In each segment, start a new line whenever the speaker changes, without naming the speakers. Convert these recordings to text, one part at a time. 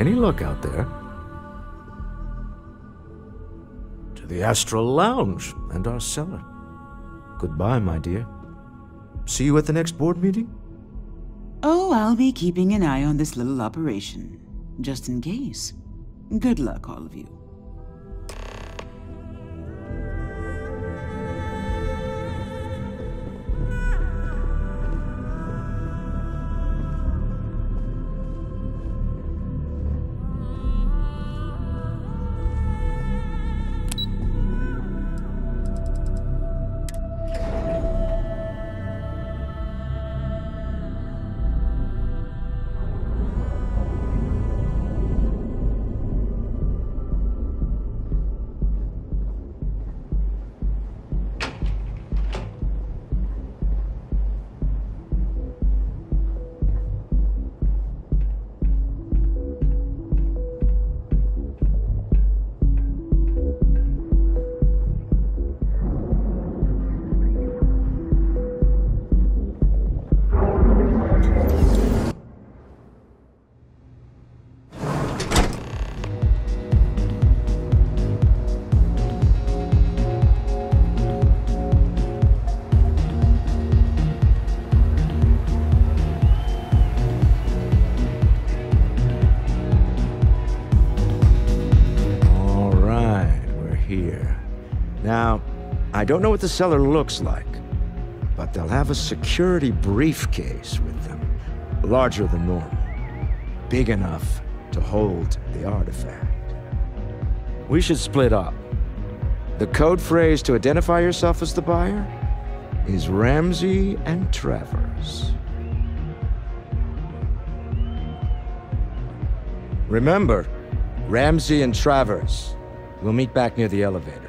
Any luck out there? To the Astral Lounge and our cellar. Goodbye, my dear. See you at the next board meeting?
Oh, I'll be keeping an eye on this little operation, just in case. Good luck, all of you.
Now, I don't know what the cellar looks like, but they'll have a security briefcase with them, larger than normal, big enough to hold the artifact. We should split up. The code phrase to identify yourself as the buyer is Ramsey and Travers. Remember, Ramsey and Travers. We'll meet back near the elevator.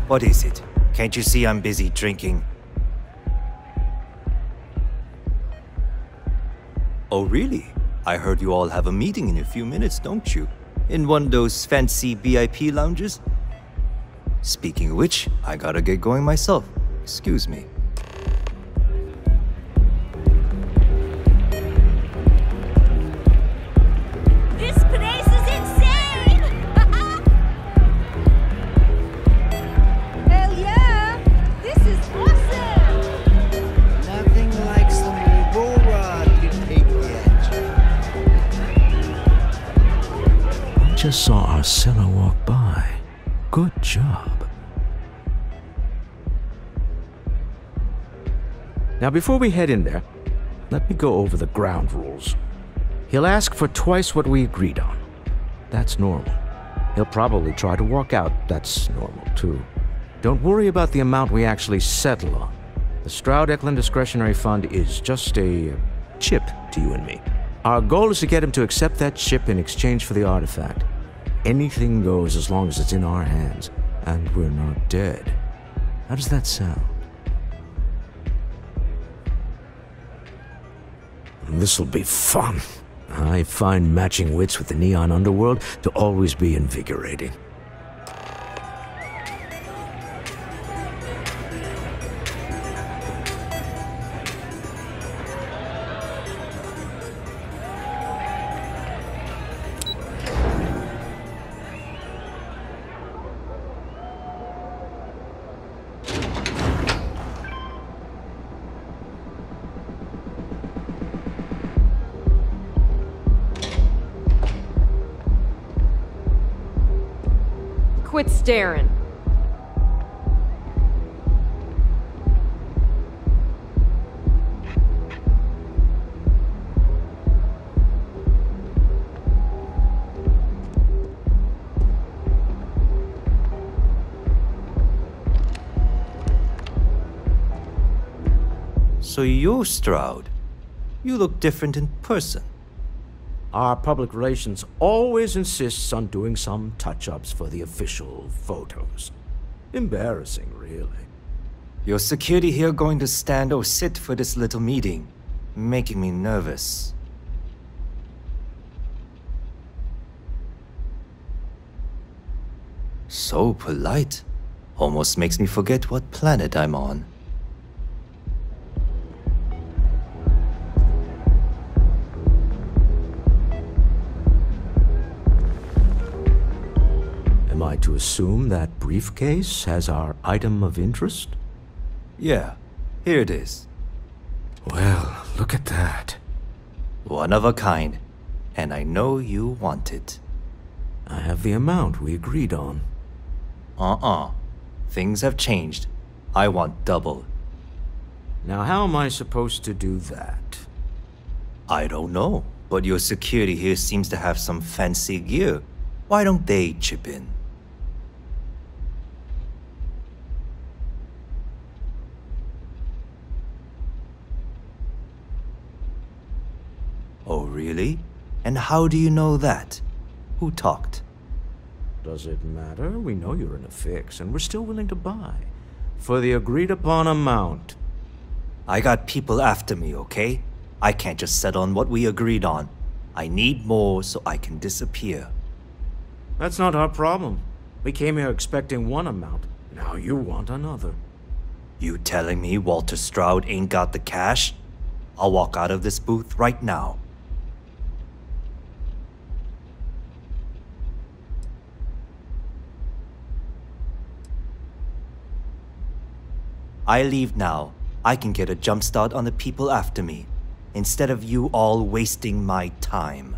What is it? Can't you see I'm busy drinking? Oh, really? I heard you all have a meeting in a few minutes, don't you? In one of those fancy VIP lounges? Speaking of which, I gotta get going myself. Excuse me.
This place is insane! Hell yeah! This is awesome!
Nothing like some Aurora to take yet.
Just saw our cellar walk by. Good job. Now, before we head in there, let me go over the ground rules. He'll ask for twice what we agreed on. That's normal. He'll probably try to walk out. That's normal, too. Don't worry about the amount we actually settle on. The Stroud-Eklund Discretionary Fund is just a chip to you and me. Our goal is to get him to accept that chip in exchange for the artifact. Anything goes as long as it's in our hands, and we're not dead. How does that sound? This'll be fun. I find matching wits with the neon underworld to always be invigorating.
quit staring.
So you're Stroud. You look different in person.
Our public relations always insists on doing some touch-ups for the official photos. Embarrassing, really.
Your security here going to stand or sit for this little meeting, making me nervous. So polite. Almost makes me forget what planet I'm on.
Am I to assume that briefcase has our item of interest?
Yeah, here it is.
Well, look at that.
One of a kind. And I know you want it.
I have the amount we agreed on.
Things have changed. I want double.
Now, how am I supposed to do that?
I don't know, but your security here seems to have some fancy gear. Why don't they chip in? Oh, really? And how do you know that? Who talked?
Does it matter? We know you're in a fix, and we're still willing to buy. For the agreed-upon amount.
I got people after me, okay? I can't just settle on what we agreed on. I need more so I can disappear.
That's not our problem. We came here expecting one amount. Now you want another.
You telling me Walter Stroud ain't got the cash? I'll walk out of this booth right now. I leave now. I can get a jump start on the people after me, instead of you all wasting my time.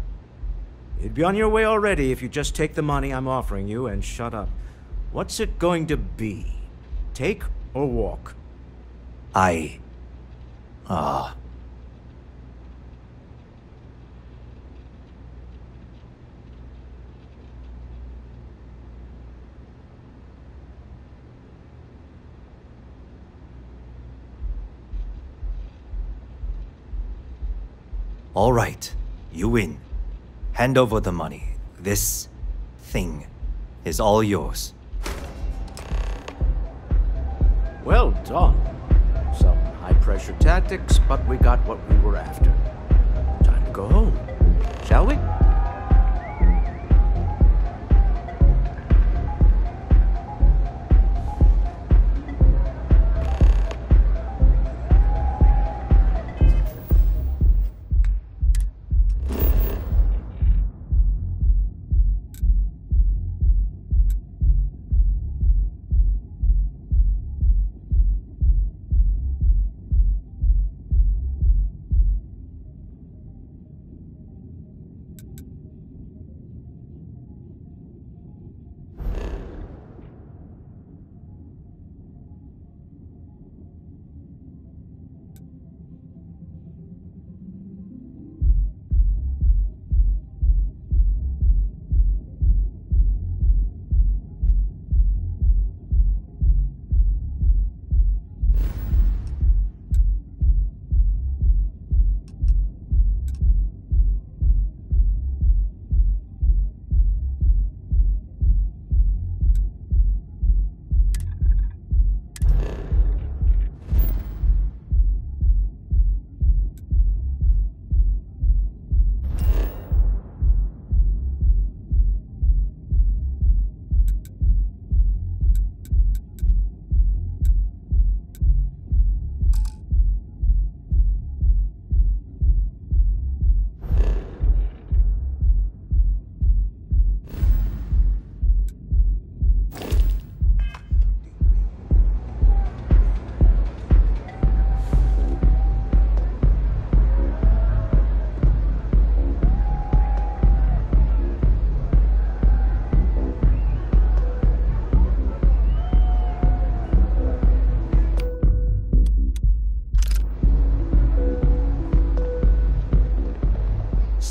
You'd be on your way already if you just take the money I'm offering you and shut up. What's it going to be? Take or walk?
All right, you win. Hand over the money. This thing is all yours.
Well done. Some high-pressure tactics, but we got what we were after. Time to go home, shall we?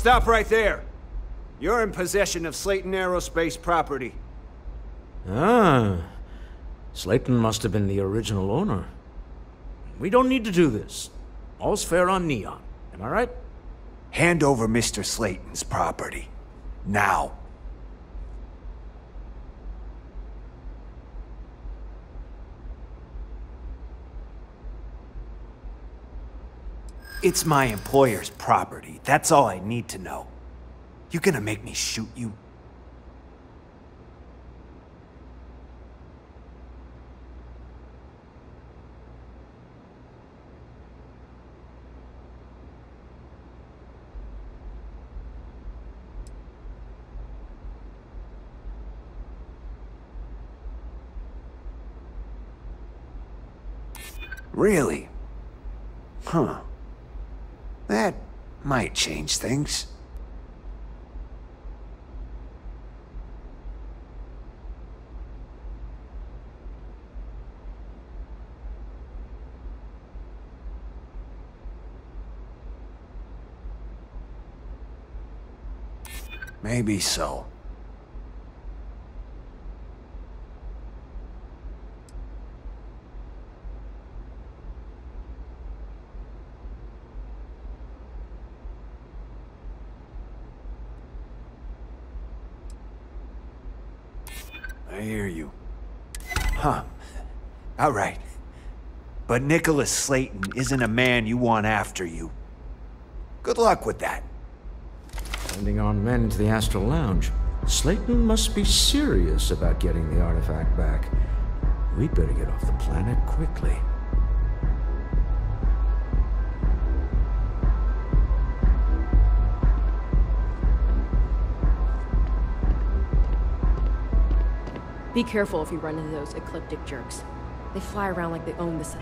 Stop right there. You're in possession of Slayton Aerospace property.
Ah. Slayton must have been the original owner. We don't need to do this. All's fair on Neon. Am I right?
Hand over Mr. Slayton's property. Now. It's my employer's property. That's all I need to know. You gonna make me shoot you? Really? Huh. That might change things. Maybe so. I hear you. Huh. All right. But Nicholas Slayton isn't a man you want after you. Good luck with that.
Sending on men into the Astral Lounge. Slayton must be serious about getting the artifact back. We'd better get off the planet quickly.
Be careful if you run into those ecliptic jerks. They fly around like they own the set.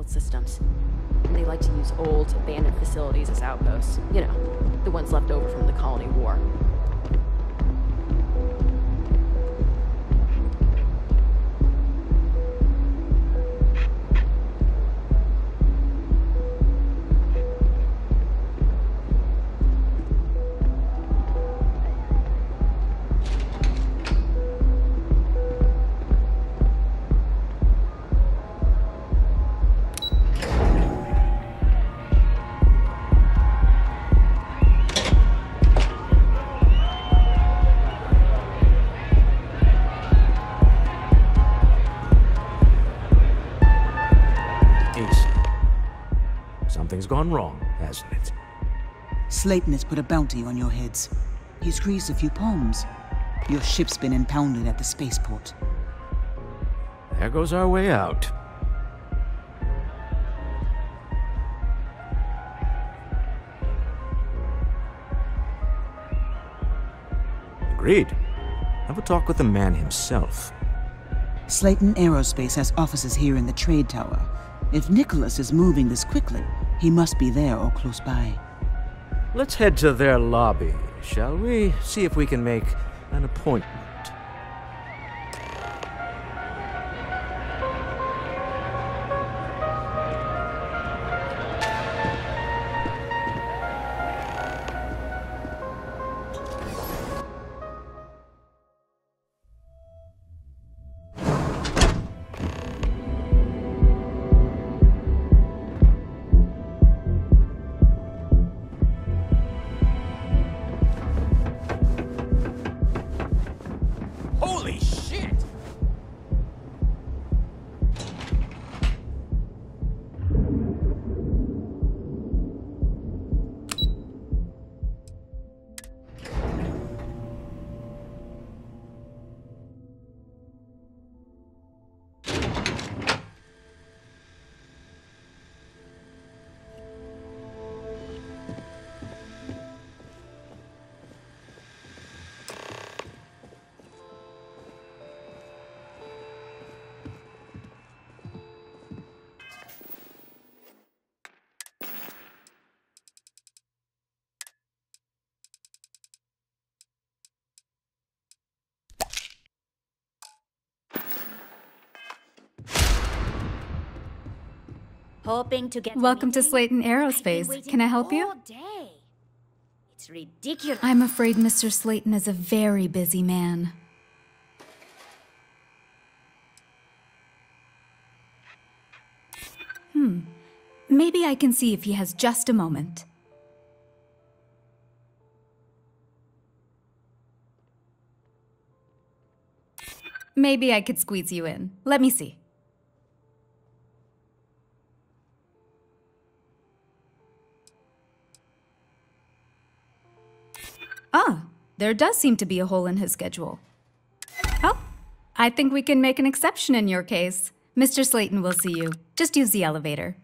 Systems. And they like to use old, abandoned facilities as outposts. You know, the ones left over from the colony war.
Something's gone wrong, hasn't it?
Slayton has put a bounty on your heads. He's greased a few palms. Your ship's been impounded at the spaceport.
There goes our way out. Agreed. Have a talk with the man himself.
Slayton Aerospace has offices here in the trade tower. If Nicholas is moving this quickly, he must be there or close by.
Let's head to their lobby, shall we? See if we can make an appointment.
hoping to get.
Welcome to
anything?
Slayton
I've been
Aerospace.
waiting
Can I help you?
all day. It's ridiculous.
I'm afraid Mr. Slayton is a very busy man. Maybe I can see if he has just a moment. Maybe I could squeeze you in. Let me see. Ah, there does seem to be a hole in his schedule. Oh, I think we can make an exception in your case. Mr. Slayton will see you. Just use the elevator.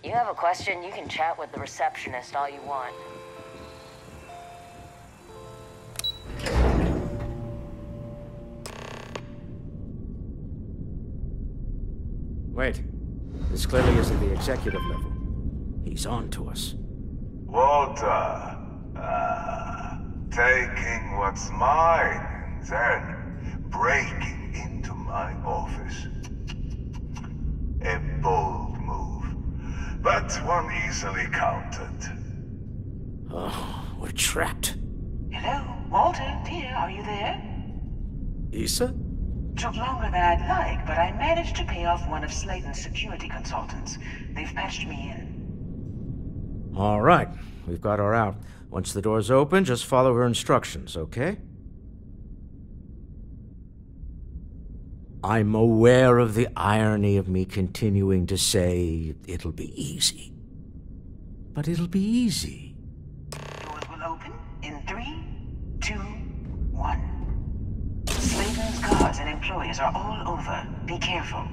You have a question, you can chat with the receptionist all you want.
Wait. This clearly isn't the executive level. He's on to us.
Walter, taking what's mine, then breaking into my office. A bold move, but one easily countered.
Oh, we're trapped.
Hello, Walter, dear, are you there?
Issa?
Took longer than I'd like, but I managed to pay off one of Slayton's security consultants. They've patched me in.
All right, we've got her out. Once the door's open, just follow her instructions, okay? I'm aware of the irony of me continuing to say it'll be easy. But it'll be easy.
Doors will open in 3, 2, 1. Slayton's guards and employees are all over. Be careful.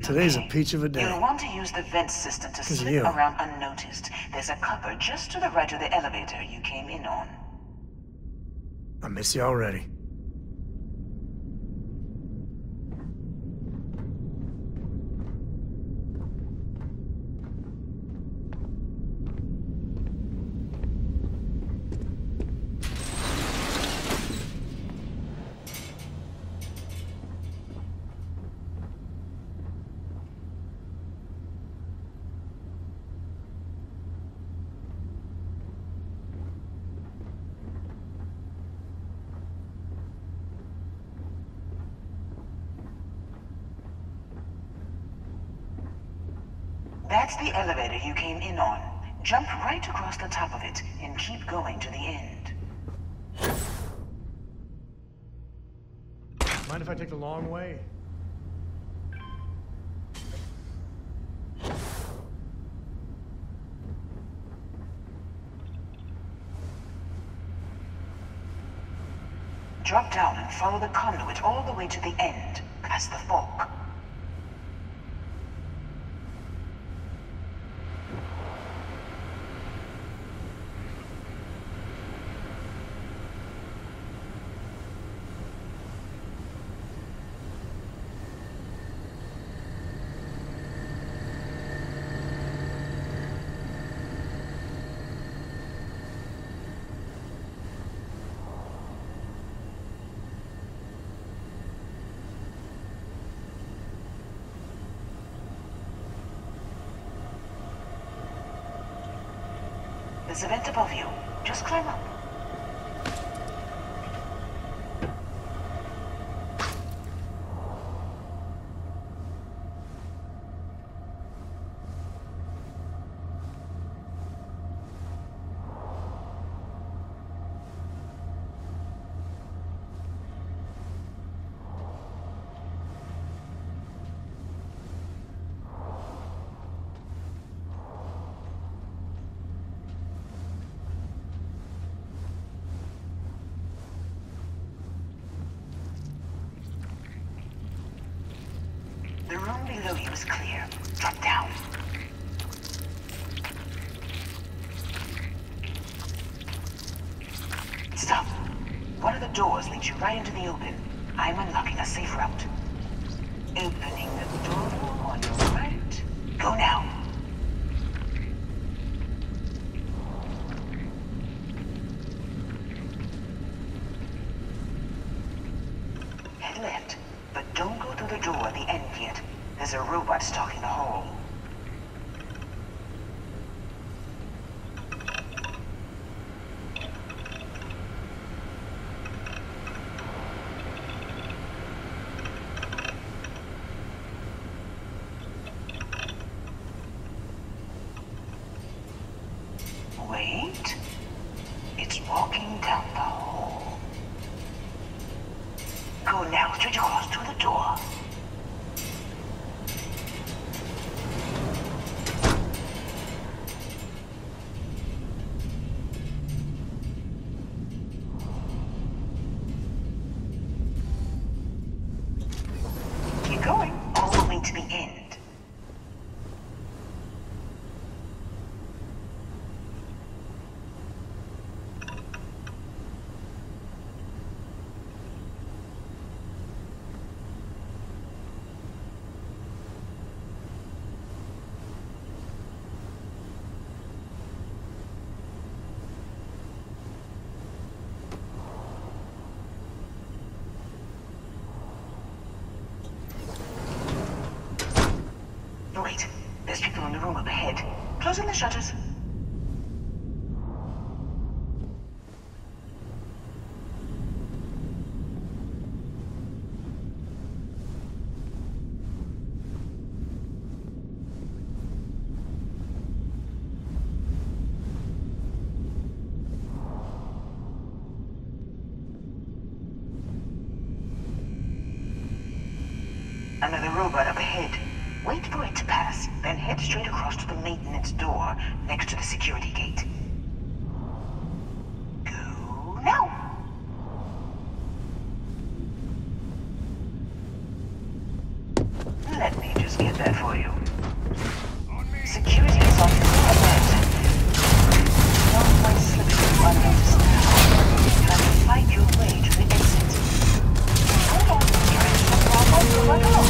Today's a peach of a day.
You'll want to use the vent system to slip
you.
around unnoticed. There's a cupboard just to the right of the elevator you came in on.
I miss you already.
That's the elevator you came in on. Jump right across the top of it and keep going to the end.
Mind if I take the long way?
Drop down and follow the conduit all the way to the end, past the fork. There's a vent above you. Just climb up. The room below you is clear. Drop down. Stop. One of the doors leads you right into the open. I'm unlocking a safe route. Opening the door on your right. Go now. the door at the end yet. There's a robot stalking the hall. Wait. It's walking down the hall. Go now, straight across to the door. Keep going, all the way to the end. Wait, there's people in the room up ahead. Closing the shutters. Another robot up ahead. Wait for it to pass, then head straight across to the maintenance door next to the security gate. Go now! Let me just get that for you. Security is on your alert. Don't quite slip through unnoticed now. Try to fight your way to the exit. Hold on, you're in some problem to work along.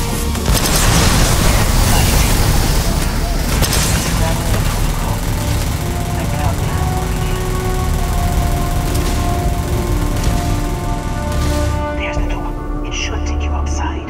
There's the door. It should take you outside.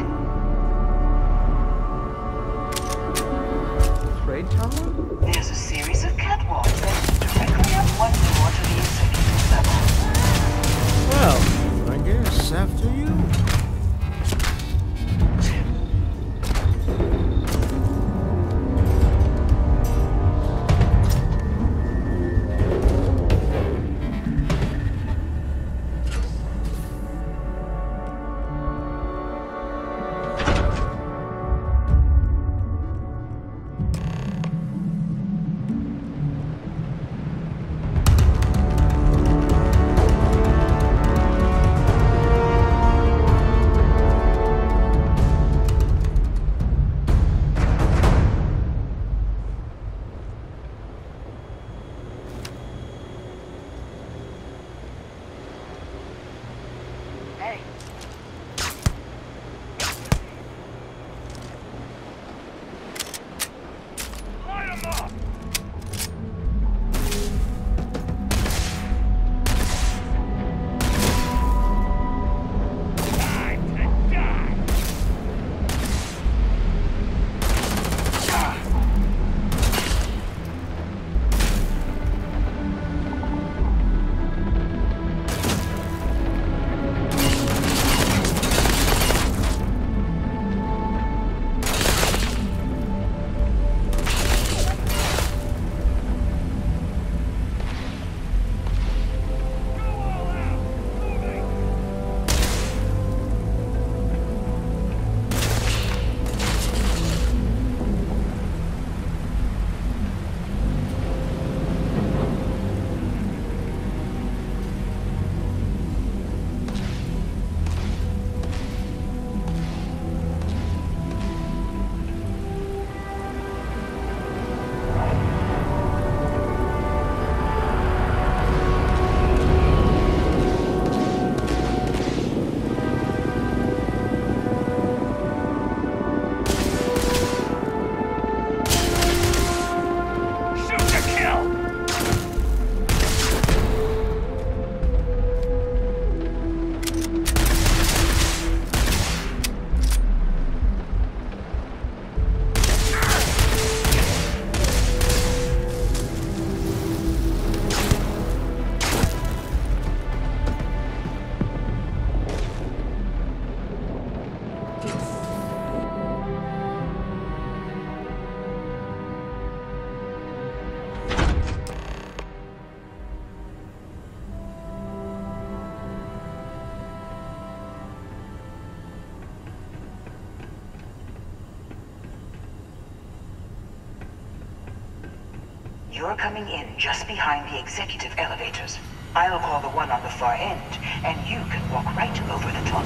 You're coming in just behind the executive elevators. I'll call the one on the far end, and you can walk right over the top.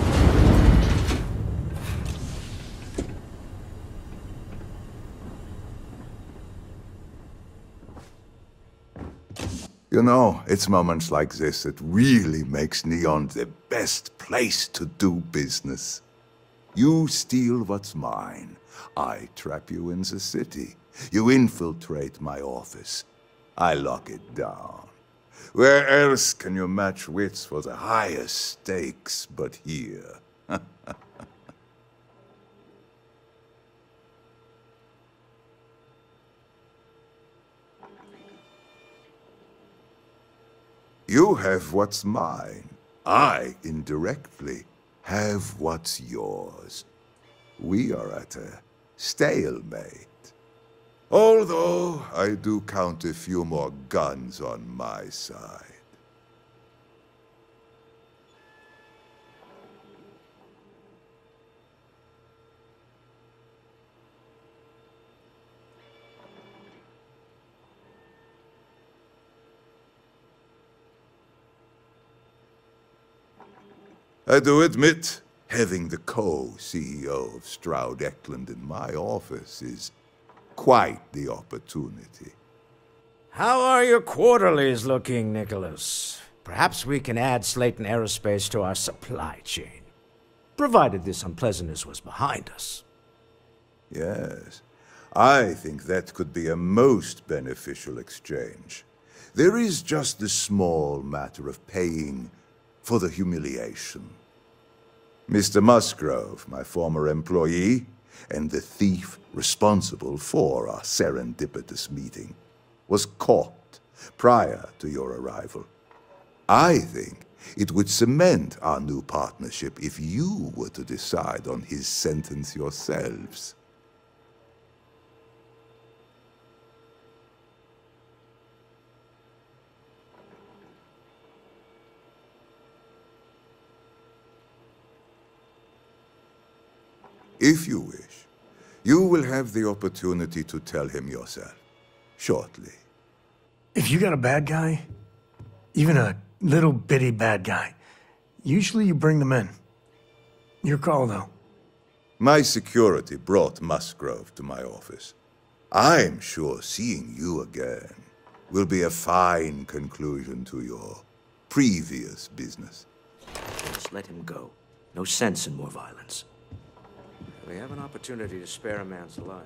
You know, it's moments like this that really makes Neon the best place to do business. You steal what's mine. I trap you in the city. You infiltrate my office. I lock it down. Where else can you match wits for the highest stakes but here? You have what's mine. I, indirectly, have what's yours. We are at a stalemate. Although, I do count a few more guns on my side. I do admit, having the co-CEO of Stroud Eklund in my office is quite the opportunity.
How are your quarterlies looking, Nicholas? Perhaps we can add Slayton Aerospace to our supply chain, provided this unpleasantness was behind us.
Yes, I think that could be a most beneficial exchange. There is just the small matter of paying for the humiliation. Mr. Musgrove, my former employee, and the thief responsible for our serendipitous meeting, was caught prior to your arrival. I think it would cement our new partnership if you were to decide on his sentence yourselves. If you wish, you will have the opportunity to tell him yourself, shortly.
If you got a bad guy, even a little bitty bad guy, usually you bring them in. Your call, though.
My security brought Musgrove to my office. I'm sure seeing you again will be a fine conclusion to your previous business.
Just let him go. No sense in more violence. We have an opportunity to spare a man's life.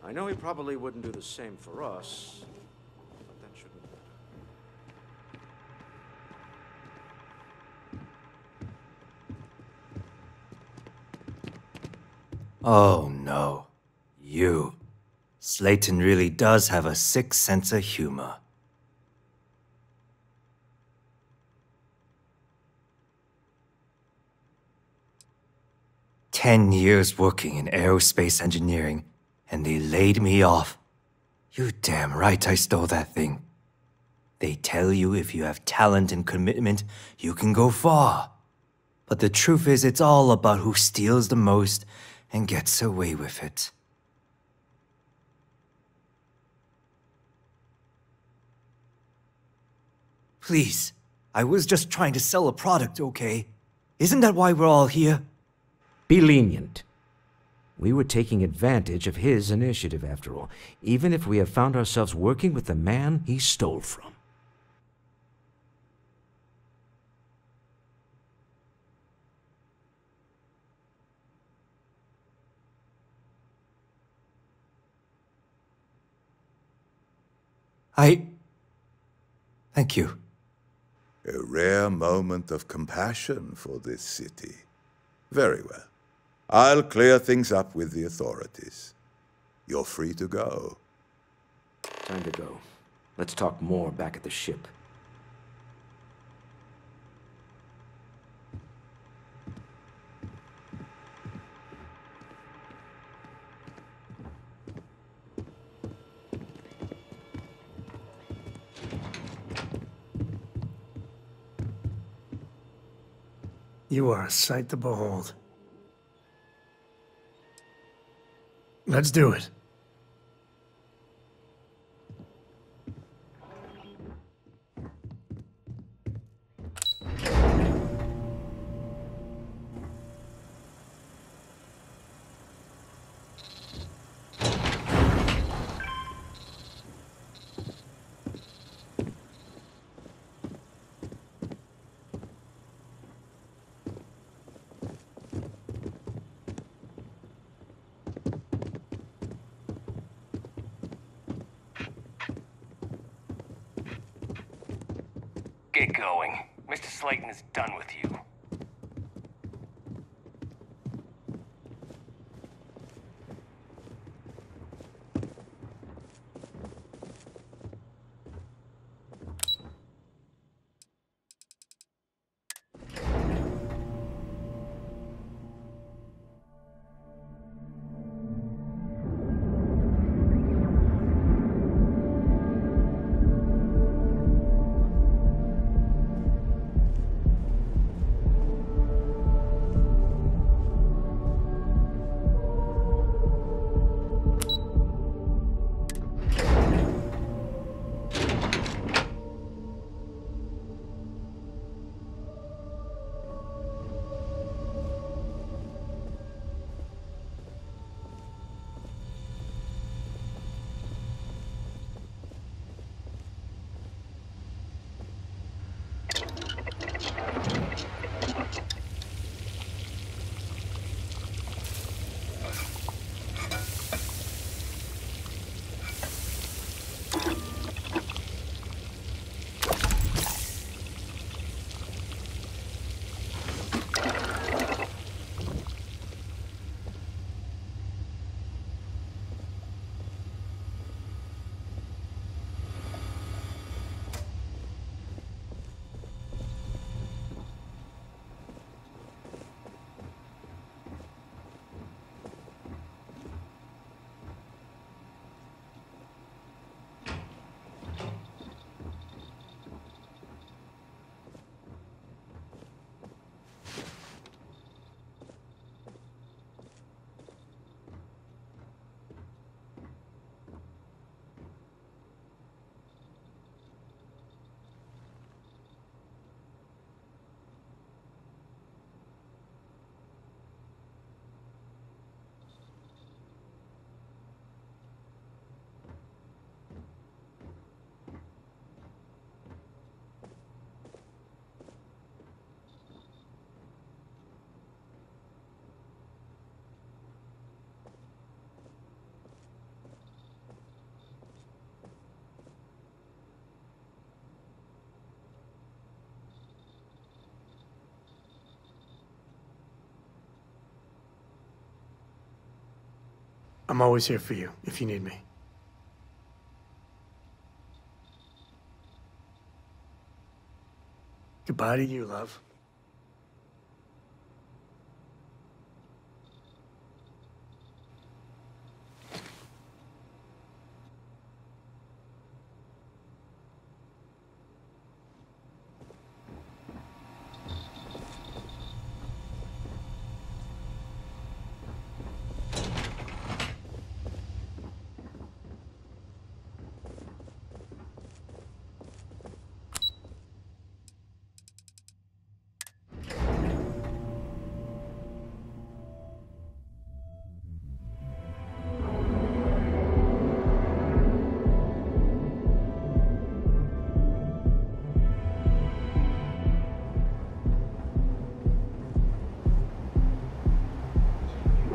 I know he probably wouldn't do the same for us, but that shouldn't matter.
Oh no. You. Slayton really does have a sick sense of humor. "10 years working in aerospace engineering, and they laid me off. You damn right I stole that thing. They tell you if you have talent and commitment, you can go far. But the truth is, it's all about who steals the most and gets away with it." Please, I was just trying to sell a product, okay? Isn't that why we're all here?
Be lenient. We were taking advantage of his initiative, after all, even if we have found ourselves working with the man he stole from.
Thank you.
A rare moment of compassion for this city. Very well. I'll clear things up with the authorities. You're free to go.
Time to go. Let's talk more back at the ship.
You are a sight to behold. Let's do it.
get going. Mr. Slayton is done with you.
I'm always here for you, if you need me. Goodbye to you, love.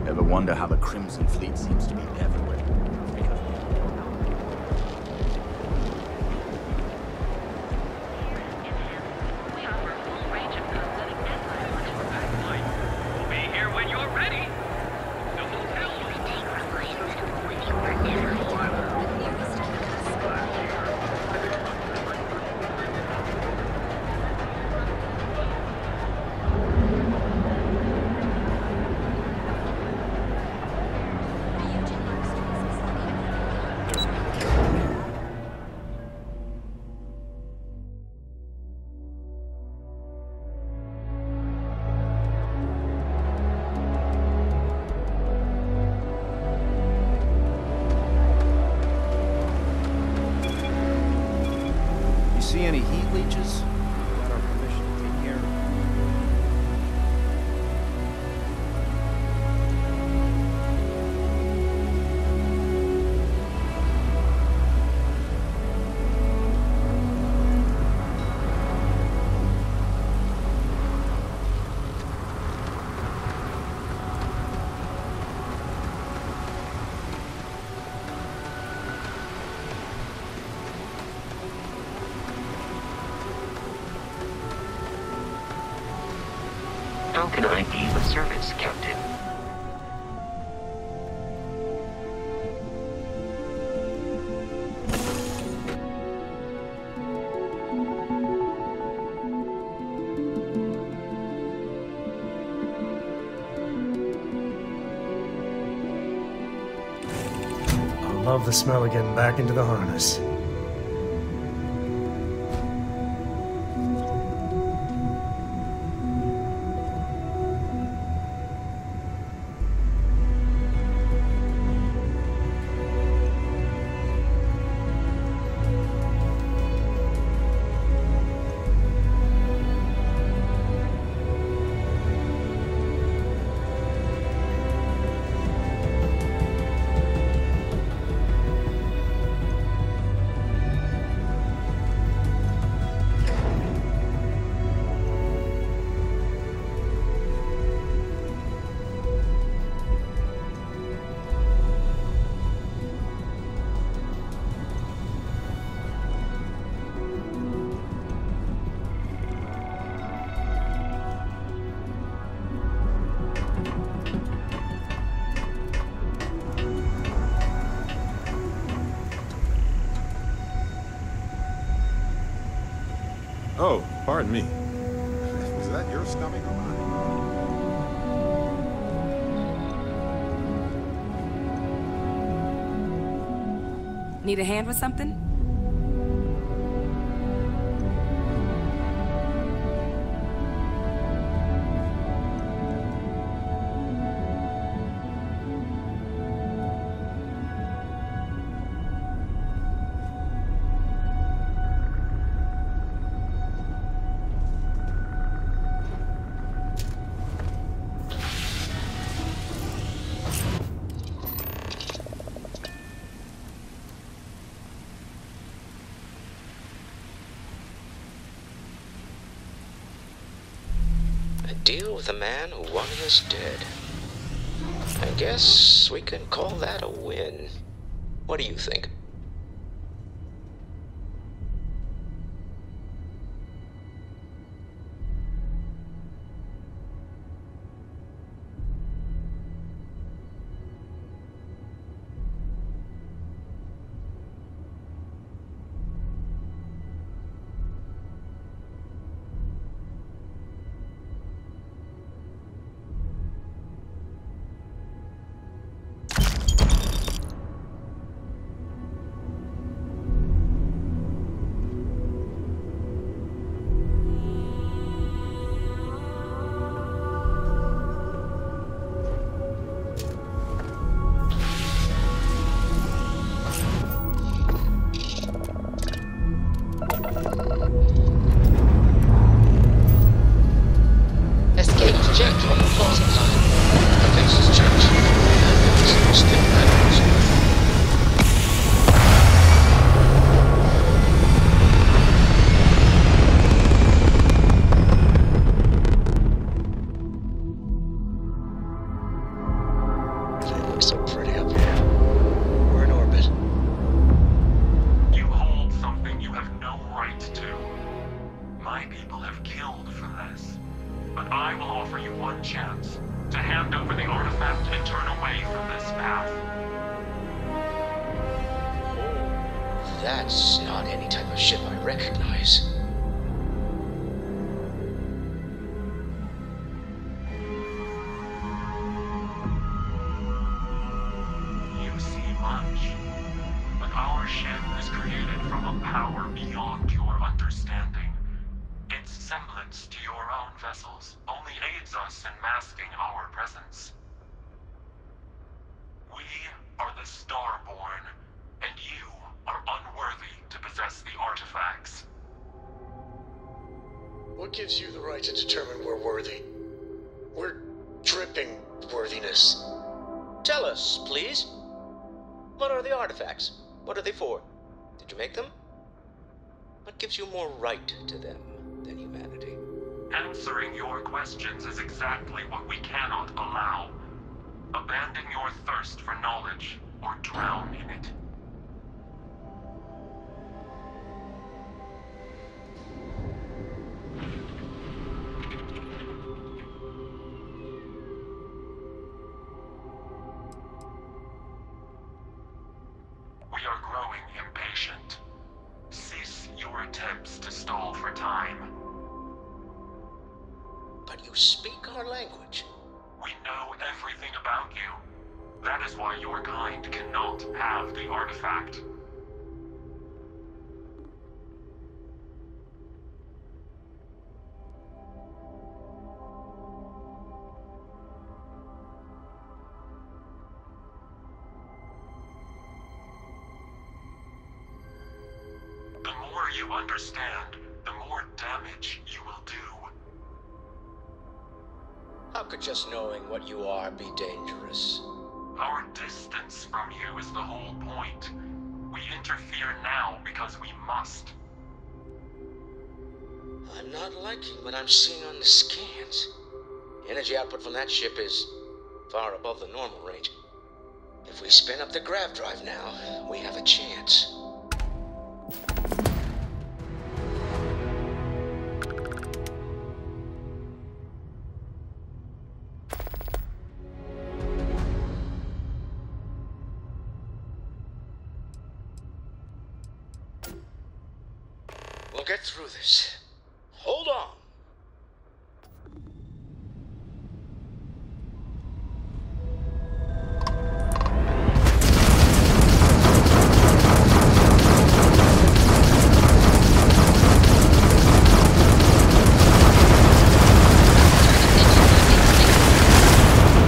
Ever wonder how the Crimson Fleet seems to be everywhere?
We'll be here when you're ready. The hotel.
See any heat leeches? Got our permission to take care of them.
can I be of service, Captain?
I love the smell of getting back into the harness.
Oh, pardon me. Was that your stomach or mine?
Need a hand with something?
Deal with a man who won his dead. I guess we can call that a win. What do you think? That's not any type of ship I recognize.
You see much, but our ship is created from a power beyond your understanding. Its semblance to your own vessels only aids us in masking our presence. We are the Starborn, and you are unworthy to possess the artifacts.
What gives you the right to determine we're worthy? We're dripping worthiness.
Tell us, please. What are the artifacts? What are they for? Did you make them? What gives you more right to them than humanity?
Answering your questions is exactly what we cannot allow. Abandon your thirst for knowledge, or drown in it.
speak our language?
We know everything about you. That is why your kind cannot have the artifact. The more you understand, the more damage you will do.
How could just knowing what you are be dangerous?
Our distance from you is the whole point. We interfere now because we must.
I'm not liking what I'm seeing on the scans. Energy output from that ship is far above the normal range. If we spin up the grav drive now, we have a chance. We'll get through this. Hold on.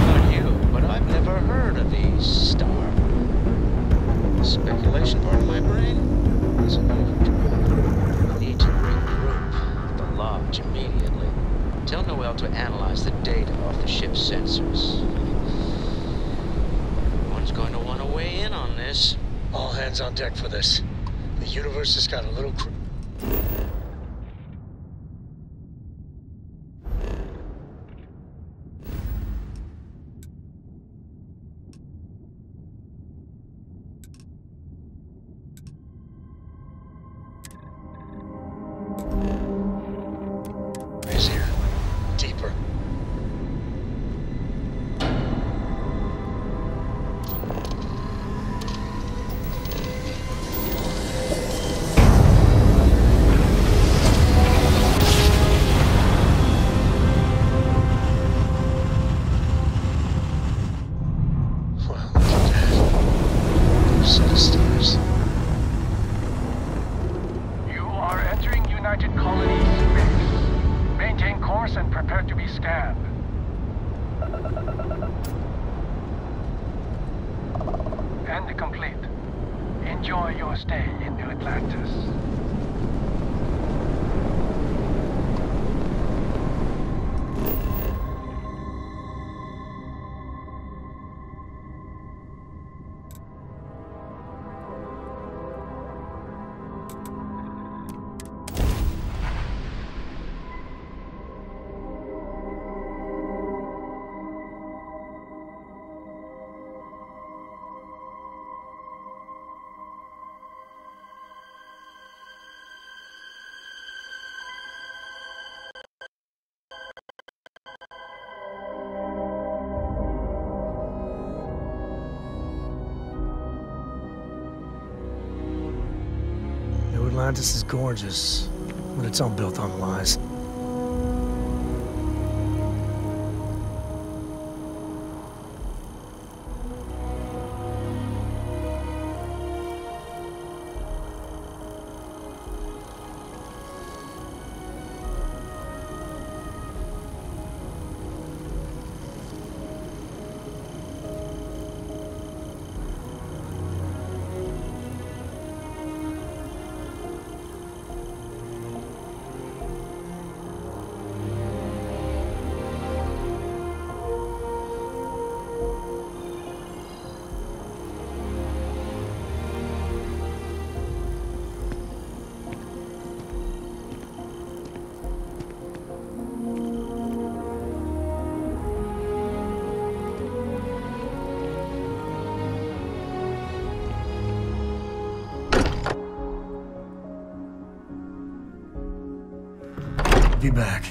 Not you, but I've never heard of these star. Speculation part of my brain is an overdrive. Need to regroup the lodge immediately. Tell Noel to analyze the data off the ship's sensors. One's going to want to weigh in on this.
All hands on deck for this. The universe has got a little Easier. Deeper. Well, look at that. Set of stars.
You are entering United Colonies space. Maintain course and prepare to be scanned. And complete. Enjoy your stay in New Atlantis.
New Atlantis is gorgeous, but it's all built on lies. Be back.